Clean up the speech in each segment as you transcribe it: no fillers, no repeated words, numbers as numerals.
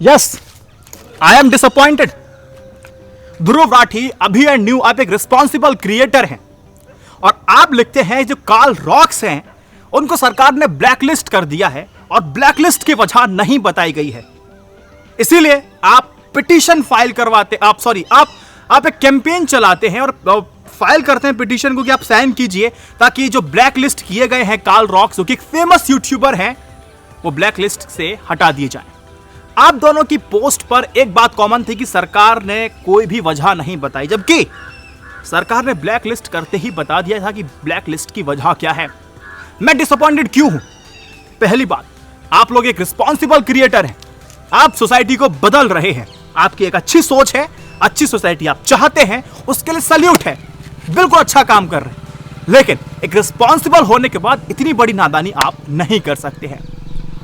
Yes, I am disappointed. Dhruv Rathee अभी and new आप एक रिस्पॉन्सिबल क्रिएटर हैं और आप लिखते हैं जो कार्ल रॉक्स हैं उनको सरकार ने ब्लैकलिस्ट कर दिया है और ब्लैकलिस्ट की वजह नहीं बताई गई है। इसीलिए आप पिटीशन फाइल करवाते, आप एक कैंपेन चलाते हैं और फाइल करते हैं पिटीशन को कि आप साइन कीजिए ताकि जो ब्लैकलिस्ट किए गए हैं कार्ल रॉक्स, जो कि एक फेमस यूट्यूबर हैं, वो ब्लैकलिस्ट से हटा दिए जाएं। आप दोनों की पोस्ट पर एक बात कॉमन थी कि सरकार ने कोई भी वजह नहीं बताई, जबकि सरकार ने ब्लैकलिस्ट करते ही बता दिया था कि ब्लैकलिस्ट की वजह क्या है। मैं डिसअपॉइंटेड क्यों हूं? पहली बात, आप लोग एक रिस्पॉन्सिबल क्रिएटर हैं, आप सोसाइटी को बदल रहे हैं, आपकी एक अच्छी सोच है, अच्छी सोसाइटी आप चाहते हैं, उसके लिए सल्यूट है, बिल्कुल अच्छा काम कर रहे हैं। लेकिन एक रिस्पॉन्सिबल होने के बाद इतनी बड़ी नादानी आप नहीं कर सकते हैं।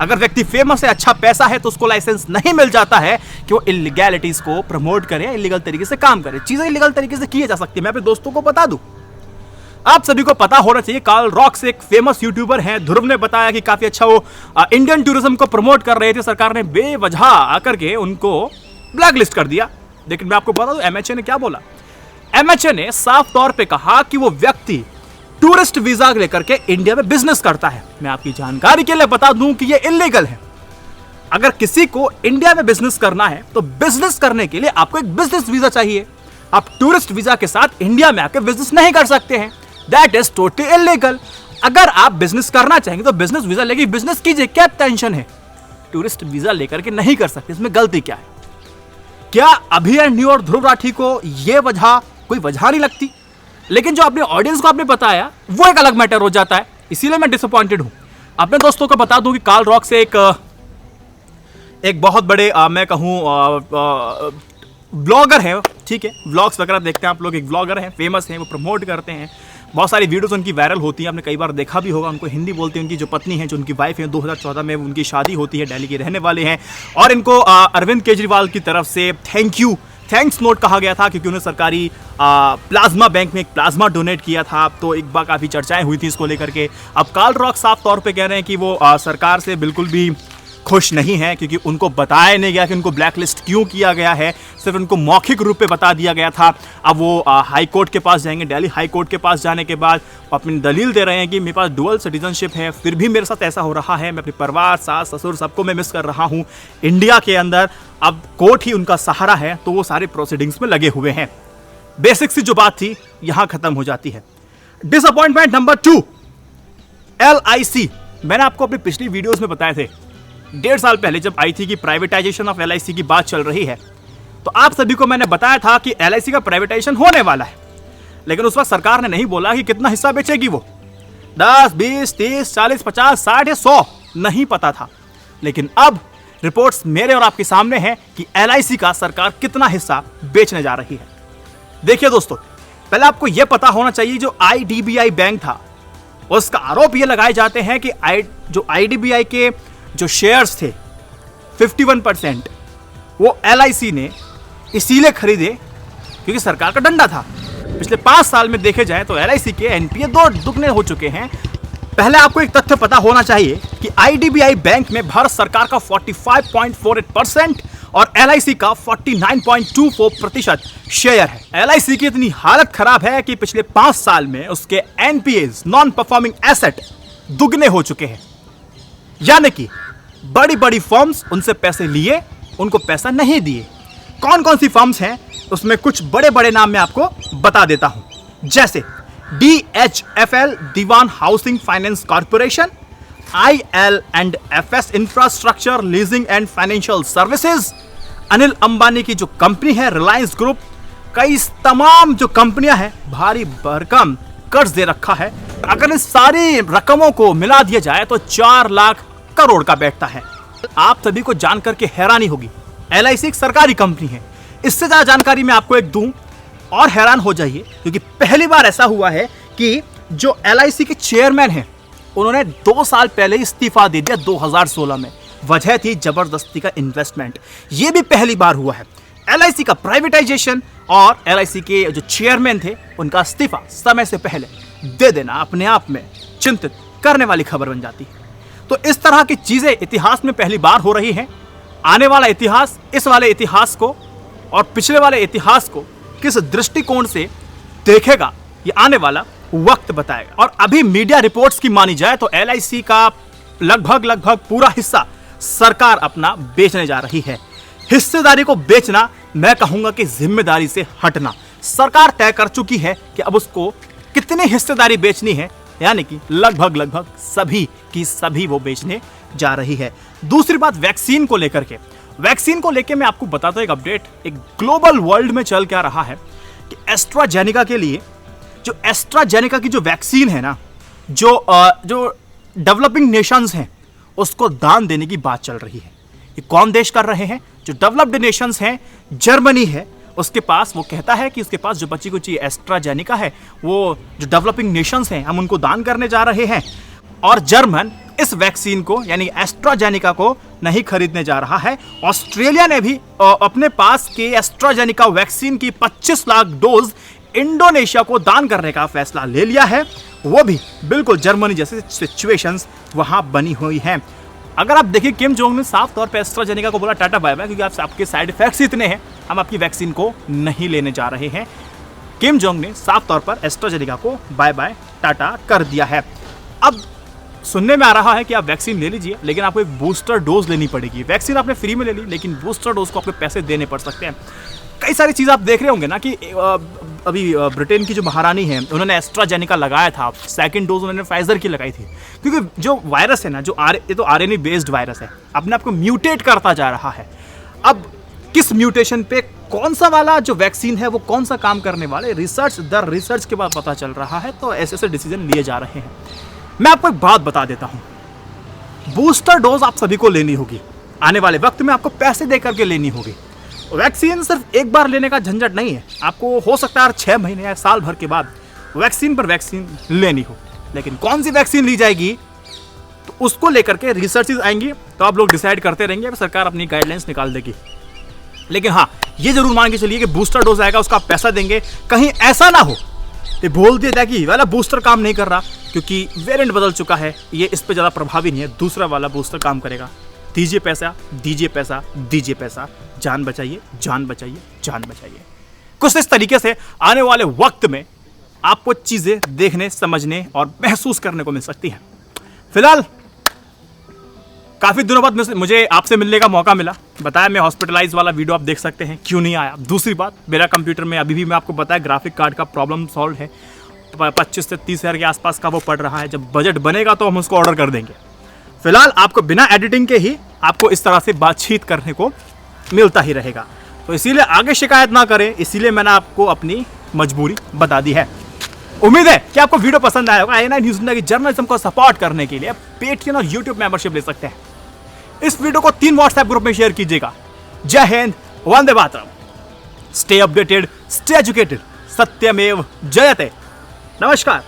अगर व्यक्ति फेमस है, अच्छा पैसा है, तो उसको लाइसेंस नहीं मिल जाता है कि वो इलीगैलिटीज को प्रमोट करे, इलीगल तरीके से काम करे। चीजें इलीगल तरीके से की जा सकती है। मैं अपने दोस्तों को बता दूं, आप सभी को पता होना चाहिए कार्ल रॉक्स एक फेमस यूट्यूबर हैं। ध्रुव ने बताया कि काफी अच्छा वो इंडियन टूरिज्म को प्रमोट कर रहे थे, सरकार ने बेवजह आकर के उनको ब्लैकलिस्ट कर दिया। लेकिन मैं आपको बता दूं एमएचए ने क्या बोला। एमएचए ने साफ तौर पे कहा कि वो व्यक्ति टूरिस्ट वीजा लेकर के इंडिया में बिजनेस करता है। मैं आपकी जानकारी के लिए बता दूं कि ये इलीगल है। अगर किसी को इंडिया में बिजनेस करना है तो बिजनेस करने के लिए आपको एक बिजनेस वीजा चाहिए। आप टूरिस्ट वीजा के साथ इंडिया में आकर बिजनेस नहीं कर सकते हैं। That is totally illegal. अगर आप बिजनेस करना चाहेंगे तो बिजनेस वीजा लेके बिजनेस कीजिए, क्या टेंशन है? टूरिस्ट वीजा लेकर के नहीं कर सकते, इसमें गलती क्या है? क्या अभी एंड न्यू और ध्रुव राठी को यह वजह कोई वजह नहीं लगती? लेकिन जो अपने ऑडियंस को आपने बताया वो एक अलग मैटर हो जाता है। इसीलिए मैं डिसअपॉइंटेड हूं। अपने दोस्तों को बता दूं कि कार्ल रॉक्स से एक बहुत बड़े मैं कहूं ब्लॉगर हैं, ठीक है, व्लॉग्स वगैरह देखते हैं आप लोग। एक व्लॉगर हैं, फेमस हैं, वो प्रमोट करते हैं, बहुत सारी वीडियोस उनकी वायरल होती हैं, आपने कई बार देखा भी होगा। उनको हिंदी बोलते हैं। उनकी जो पत्नी है, जो उनकी वाइफ है, 2014 में उनकी शादी होती है, दिल्ली के रहने वाले हैं। और इनको अरविंद केजरीवाल की तरफ से थैंक्स नोट कहा गया था, क्योंकि उन्होंने सरकारी प्लाज्मा बैंक में एक प्लाज्मा डोनेट किया था। तो एक बार काफ़ी चर्चाएं हुई थी इसको लेकर के। अब कार्ल रॉक्स साफ तौर पे कह रहे हैं कि वो सरकार से बिल्कुल भी खुश नहीं है, क्योंकि उनको बताया नहीं गया कि उनको ब्लैकलिस्ट क्यों किया गया है, सिर्फ उनको मौखिक रूप पे बता दिया गया था। अब वो हाई कोर्ट के पास जाएंगे। दिल्ली हाई कोर्ट के पास जाने के बाद अपनी दलील दे रहे हैं कि मेरे पास डुअल सिटीजनशिप है, फिर भी मेरे साथ ऐसा हो रहा है, मैं अपने परिवार, सास ससुर सबको मैं मिस कर रहा हूँ इंडिया के अंदर। अब कोर्ट ही उनका सहारा है, तो वो सारे प्रोसीडिंग्स में लगे हुए हैं। बेसिक सी जो बात थी यहां खत्म हो जाती है। Disappointment number 2, LIC। मैंने आपको अपनी पिछली वीडियोस में बताए थे, 1.5 साल पहले जब आई थी कि प्राइवेटाइजेशन ऑफ LIC की बात चल रही है, तो आप सभी को मैंने बताया था कि LIC का प्राइवेटाइजेशन होने वाला है। लेकिन उस वक्त सरकार ने नहीं बोला कि कितना हिस्सा बेचेगी वो, 10, 20, 30, 40, 50, 60 या 100, नहीं पता था। लेकिन अब रिपोर्ट्स मेरे और आपके सामने हैं कि LIC का सरकार कितना हिस्सा बेचने जा रही है। देखिए दोस्तों, पहले आपको यह पता होना चाहिए, जो IDBI बैंक था, उसका आरोप ये लगाए जाते हैं कि जो IDBI के जो शेयर्स थे 51%, वो LIC ने इसीलिए खरीदे क्योंकि सरकार का डंडा था। पिछले 5 साल में देखे जाए तो LIC के NPA 2 दुगने हो चुके हैं। पहले आपको एक तथ्य पता होना चाहिए कि IDBI बैंक में भारत सरकार का 45.48% और LIC का 49.24% शेयर है। LIC की इतनी हालत खराब है कि पिछले 5 साल में उसके NPAs, नॉन परफॉर्मिंग एसेट, दुगने हो चुके हैं। यानी कि बड़ी बड़ी फर्म्स उनसे पैसे लिए, उनको पैसा नहीं दिए। कौन कौन सी फर्म्स हैं, उसमें कुछ बड़े बड़े नाम मैं आपको बता देता हूं, जैसे DHFL Dewan Housing Finance Corporation, IL&FS Infrastructure Leasing and Financial Services, Anil Ambani की जो कंपनी है रिलायंस ग्रुप, कई तमाम जो कंपनियां हैं, भारी भरकम कर्ज दे रखा है। अगर इस सारी रकमों को मिला दिया जाए तो 4 लाख करोड़ का बैठता है। आप सभी को जानकर के हैरानी होगी, LIC एक सरकारी कंपनी है। इससे ज्यादा जानकारी मैं आपको एक दूं और हैरान हो जाइए, क्योंकि पहली बार ऐसा हुआ है कि जो LIC के चेयरमैन हैं, उन्होंने 2 साल पहले इस्तीफा दे दिया 2016 में। वजह थी जबरदस्ती का इन्वेस्टमेंट। यह भी पहली बार हुआ है। LIC का प्राइवेटाइजेशन और LIC के जो चेयरमैन थे, उनका इस्तीफा समय से पहले दे देना अपने आप में चिंतित करने वाली खबर बन जाती है। तो इस तरह की चीजें इतिहास में पहली बार हो रही हैं। आने वाला इतिहास इस वाले इतिहास को और पिछले वाले इतिहास को किस दृष्टिकोण से देखेगा, ये आने वाला वक्त बताएगा। और अभी मीडिया रिपोर्ट्स की मानी जाए तो LIC का लगभग पूरा हिस्सा सरकार अपना बेचने जा रही है। हिस्सेदारी को बेचना, मैं कहूंगा कि जिम्मेदारी से हटना। सरकार तय कर चुकी है कि अब उसको कितनी हिस्सेदारी बेचनी है, यानी कि लगभग सभी की सभी वो बेचने जा रही है। दूसरी बात वैक्सीन को लेकर के, मैं आपको बताता हूं एक अपडेट। एक ग्लोबल वर्ल्ड में चल क्या रहा है कि एस्ट्राजेनेका के लिए, जो एस्ट्राजेनेका की जो वैक्सीन है ना, जो डेवलपिंग नेशंस हैं उसको दान देने की बात चल रही है। ये कौन देश कर रहे हैं? जो डेवलप्ड नेशंस हैं, जर्मनी है, उसके पास, वो कहता है कि उसके पास जो बच्ची को चाहिए एस्ट्राजेनेका है, वो जो डेवलपिंग नेशंस हैं हम उनको दान करने जा रहे हैं। और जर्मन इस वैक्सीन को यानी एस्ट्राजेनेका को नहीं खरीदने जा रहा है। ऑस्ट्रेलिया ने भी अपने पास के एस्ट्राजेनेका वैक्सीन की 25 लाख डोज इंडोनेशिया को दान करने का फैसला ले लिया है। वो भी बिल्कुल जर्मनी जैसे सिचुएशंस वहां बनी हुई हैं। अगर आप देखिए, किम जोंग ने साफ तौर पे एस्ट्राजेनेका को बोला टाटा बाय बाय, क्योंकि आपके साइड इफेक्ट्स इतने हैं, हम आपकी वैक्सीन को नहीं लेने जा रहे हैं। किम जोंग ने साफ तौर पर एस्ट्राजेनेका को बाय बाय टाटा कर दिया है। अब सुनने में आ रहा है कि आप वैक्सीन ले लीजिए, लेकिन आपको एक बूस्टर डोज लेनी पड़ेगी। वैक्सीन आपने फ्री में ले ली, लेकिन बूस्टर डोज को आपको पैसे देने पड़ सकते हैं। कई सारी चीज़ आप देख रहे होंगे ना कि अभी ब्रिटेन की जो महारानी है, उन्होंने एस्ट्राजेनेका लगाया था, सेकंड डोज उन्होंने फाइजर की लगाई थी, क्योंकि जो वायरस है ना, ये तो RNA बेस्ड वायरस है, अपने आप को म्यूटेट करता जा रहा है। अब किस म्यूटेशन पे कौन सा वाला जो वैक्सीन है वो कौन सा काम करने वाले, रिसर्च के बाद पता चल रहा है। तो ऐसे डिसीजन लिए जा रहे हैं। मैं आपको एक बात बता देता हूं, बूस्टर डोज आप सभी को लेनी होगी। आने वाले वक्त में आपको पैसे दे करके लेनी होगी। वैक्सीन सिर्फ एक बार लेने का झंझट नहीं है। आपको हो सकता है 6 महीने या साल भर के बाद वैक्सीन पर वैक्सीन लेनी हो, लेकिन कौन सी वैक्सीन ली जाएगी तो उसको लेकर के रिसर्चेज आएंगी, तो आप लोग डिसाइड करते रहेंगे, सरकार अपनी गाइडलाइंस निकाल देगी। लेकिन हाँ, ये जरूर मान के चलिए कि बूस्टर डोज आएगा, उसका आप पैसा देंगे। कहीं ऐसा ना हो ये बोल दिया जाए कि वाला बूस्टर काम नहीं कर रहा, क्योंकि वेरिएंट बदल चुका है, ये इस पे ज़्यादा प्रभावी नहीं है, दूसरा वाला बूस्टर काम करेगा। दीजिए पैसा, दीजिए पैसा, दीजिए पैसा, जान बचाइए, जान बचाइए, जान बचाइए। कुछ इस तरीके से आने वाले वक्त में आपको चीज़ें देखने, समझने और महसूस करने को मिल सकती हैं। फिलहाल काफ़ी दिनों बाद मुझे आपसे मिलने का मौका मिला। बताया मैं हॉस्पिटलाइज वाला वीडियो आप देख सकते हैं, क्यों नहीं आया। दूसरी बात, मेरा कंप्यूटर में अभी भी मैं आपको बताया ग्राफिक कार्ड का प्रॉब्लम सॉल्व है, 25 से 30 हज़ार के आसपास का वो पड़ रहा है। जब बजट बनेगा तो हम उसको ऑर्डर कर देंगे। फिलहाल आपको बिना एडिटिंग के ही आपको इस तरह से बातचीत करने को मिलता ही रहेगा, तो इसीलिए आगे शिकायत ना करें, इसीलिए मैंने आपको अपनी मजबूरी बता दी है। उम्मीद है कि आपको वीडियो पसंद आया होगा। i9 न्यूज़ इंडिया की जर्नलिज्म को सपोर्ट करने के लिए पेटीएम और यूट्यूब मेंबरशिप ले सकते हैं। इस वीडियो को 3 व्हाट्सएप ग्रुप में शेयर कीजिएगा। जय Hind, Vande Mataram. Stay updated, stay educated, सत्यमेव जयते। नमस्कार।